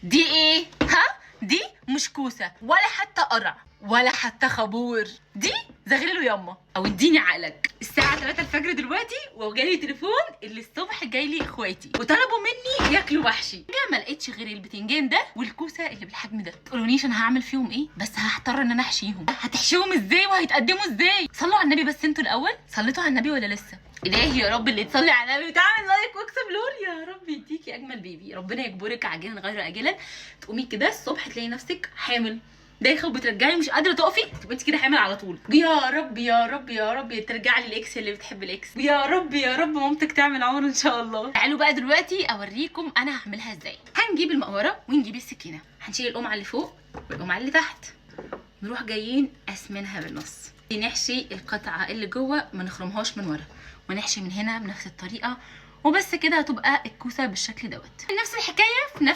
دي ايه؟ ها؟ دي مش كوسه ولا حتى قرع ولا حتى خبور، دي زغلله ياما او اديني عقلك. الساعه 3 الفجر دلوقتي وجالي تليفون اللي الصبح جاي لي اخواتي وطلبوا مني ياكلوا محشي. ما لقيتش غير البتنجان ده والكوسه اللي بالحجم ده. تقولونيش انا هعمل فيهم ايه، بس هضطر ان انا احشيهم. هتحشيهم ازاي وهيتقدموا ازاي؟ صلوا على النبي بس انتوا الاول. صليتوا على النبي ولا لسه؟ الهي يا رب اللي تصلي على النبي وتعمل لايك واكسب لور، يا رب يديكي اجمل بيبي، ربنا يجبرك عاجلا غير اجلا. تقومي كده الصبح تلاقي نفسك حامل دايخه وبترجعي مش قادره تقفي، تبقى انت كده حامل على طول. يا رب يا رب يا رب ترجعي للاكس اللي بتحب الاكس، يا رب يا رب مامتك تعمل عمر ان شاء الله. تعالوا بقى دلوقتي اوريكم انا هعملها ازاي. هنجيب المقوره ونجيب السكينه، هنشيل القمعه اللي فوق والقمعه اللي تحت، نروح جايين قاسمينها بالنص، نحشي القطعه اللي جوه ما نخرمهاش من ورا، ونحشي من هنا بنفس الطريقه، وبس كده هتبقى الكوسه بالشكل دوت. نفس الحكايه في نفس